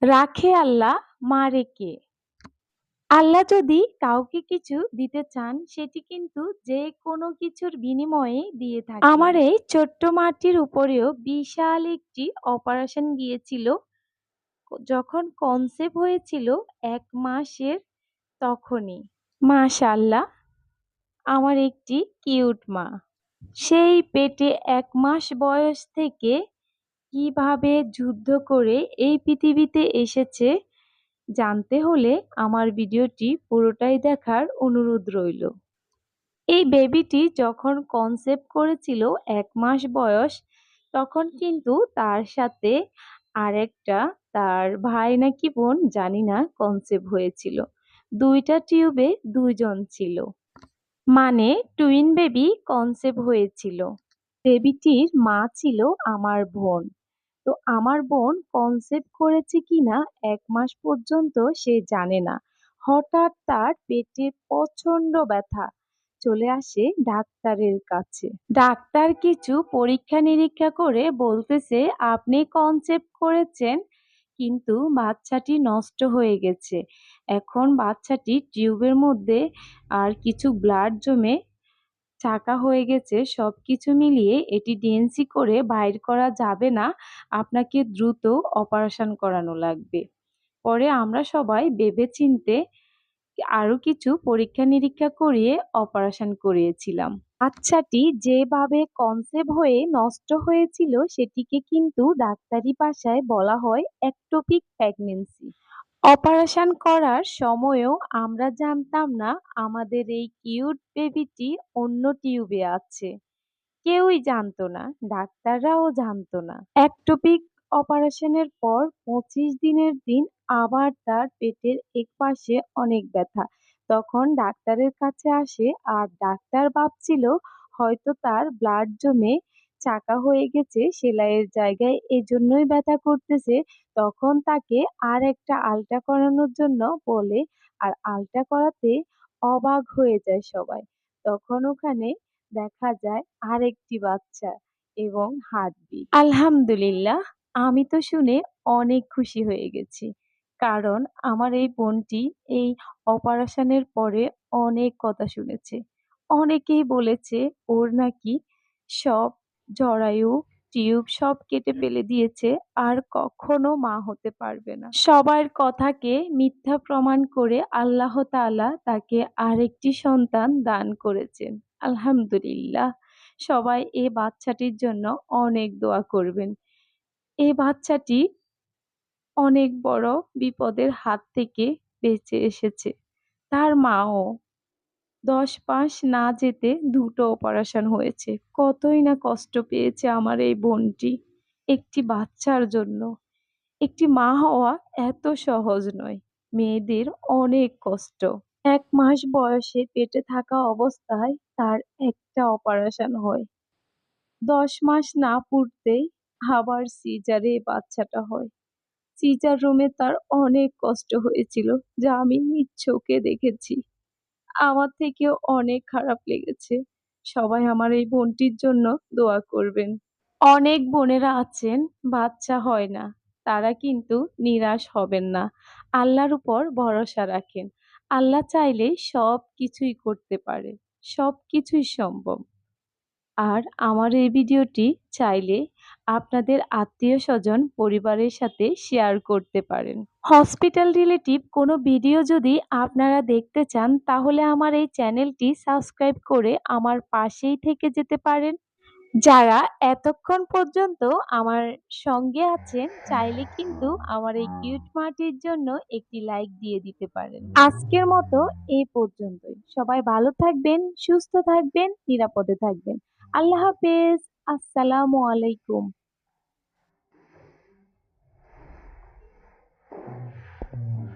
রাখে আল্লাহ, মারে কে? আল্লাহ যদি কাউকে কিছু দিতে চান সেটি কিন্তু যে কোনো কিছুর বিনিময়ে দিয়ে থাকেন। আমার এই ছোট্ট মাটির উপরেও বিশাল একটি অপারেশন গিয়েছিল। যখন কনসেপ্ট হয়েছিল ১ মাসের তখনই। মাশাআল্লাহ, আমার একটি কিউট মা। সেই পেটে ১ মাস বয়স থেকে কিভাবে যুদ্ধ করে এই পৃথিবীতে এসেছে জানতে হলে আমার ভিডিওটি পুরোটাই দেখার অনুরোধ রইল। এই বেবিটি যখন কনসেপ্ট করেছিল ১ মাস বয়স, তখন কিন্তু তার সাথে আরেকটা তার ভাই নাকি বোন জানি না কনসেপ্ট হয়েছিল। ২ টা টিউবে ২ জন ছিল। মানে টুইন বেবি কনসেপ্ট হয়েছিল। বেবিটির মা ছিল আমার বোন। তো আমার বোন কনসেপ্ট করেছে কিনা ১ মাস পর্যন্ত সে জানে না। হঠাৎ তার পেটে প্রচণ্ড ব্যথা। চলে আসে ডাক্তারের কাছে। ডাক্তার কিছু পরীক্ষা-নিরীক্ষা করে বলতেছে, "আপনি কনসেপ্ট করেছেন, কিন্তু বাচ্চাটি নষ্ট হয়ে গেছে। এখন বাচ্চাটি টিউবের মধ্যে আর কিছু ব্লাড জমে চাকা হয়ে গেছে। সবকিছু মিলিয়ে এটি ডিএনসি করে বাইর করা যাবে না। আপনাকে দ্রুত অপারেশন করানো লাগবে।" পরে আমরা সবাই ভেবেচিন্তে আরো কিছু পরীক্ষা-নিরীক্ষা করিয়ে অপারেশন করিয়েছিলাম। বাচ্চাটি যেভাবে কনসেপ্ট হয়ে নষ্ট হয়েছিল সেটিকে কিন্তু ডাক্তারি ভাষায় বলা হয় একটোপিক প্রেগন্যান্সি। অপারেশন করার সময়ও আমরা জানতাম না আমাদের এই কিউট বেবিটি অন্য টিউবে আছে। কেউই জানতো না, ডাক্তাররাও জানতো না। একটোপিক অপারেশনের পর ২৫ দিনের দিন আবার তার পেটের একপাশে অনেক ব্যথা। তখন ডাক্তারের কাছে আসে আর ডাক্তার ভাবছিল হয়তো তার ব্লাড জমে চাকা হয়ে গেছে সেলাইয়ের জায়গায়, এজন্যই ব্যথা করতেছে। তখন তাকে আরেকটা আলট্রা করানোর জন্য বলে, আর আলট্রা করাতে অবাক হয়ে যায় সবাই। তখন ওখানে দেখা যায় আরেকটি বাচ্চা এবং হার্টবিট। আলহামদুলিল্লাহ, আমি তো শুনে অনেক খুশি হয়ে গেছি। কারণ আমার এই বোনটি এই অপারেশনের পরে অনেক কথা শুনেছে। অনেকেই বলেছে ওর নাকি সব জরায়ু, টিউব সব কেটে ফেলে দিয়েছে, আর কখনো মা হতে পারবে না। সবার কথাকে মিথ্যা প্রমাণ করে আল্লাহ তাআলা তাকে আরেকটি সন্তান দান করেছেন। আলহামদুলিল্লাহ। সবাই এই বাচ্চাটির জন্য অনেক দোয়া করবেন। এই বাচ্চাটি অনেক বড় বিপদের হাত থেকে বেঁচে এসেছে। তার মাও ১০ মাস না যেতে ২ টো অপারেশন হয়েছে। কতই না কষ্ট পেয়েছে আমার এই বোনটি একটি বাচ্চার জন্য। একটি মা হওয়া এত সহজ নয়। মেয়েদের অনেক কষ্ট। ১ মাস বয়সে পেটে থাকা অবস্থায় তার একটা অপারেশন হয়। ১০ মাস না পুড়তেই আবার সিজারে বাচ্চাটা হয়। সিজার রুমে তার অনেক কষ্ট হয়েছিল, যা আমি নিজ চোখে দেখেছি। আমার থেকেও অনেক খারাপ লেগেছে। সবাই আমার এই বোনটির জন্য দোয়া করবেন। অনেক বোনেরা আছেন বাচ্চা হয় না। তারা কিন্তু নিরাশ হবেন না। আল্লাহর উপর ভরসা রাখেন। আল্লাহ চাইলে সবকিছুই করতে পারে। সবকিছুই সম্ভব। আর আমার এই ভিডিওটি চাইলে আপনাদের আত্মীয়স্বজন, পরিবারের সাথে শেয়ার করতে পারেন। হসপিটাল রিলেটিভ কোনো ভিডিও যদি আপনারা দেখতে চান তাহলে আমার এই চ্যানেলটি সাবস্ক্রাইব করে আমার পাশেই থেকে যেতে পারেন। যারা এতক্ষণ পর্যন্ত আমার সঙ্গে আছেন চাইলে কিন্তু আমার এই কিউট মাটির জন্য একটি লাইক দিয়ে দিতে পারেন। আজকের মতো এই পর্যন্তই। সবাই ভালো থাকবেন, সুস্থ থাকবেন, নিরাপদে থাকবেন। আল্লাহ হাফেজ। আসসালামু আলাইকুম।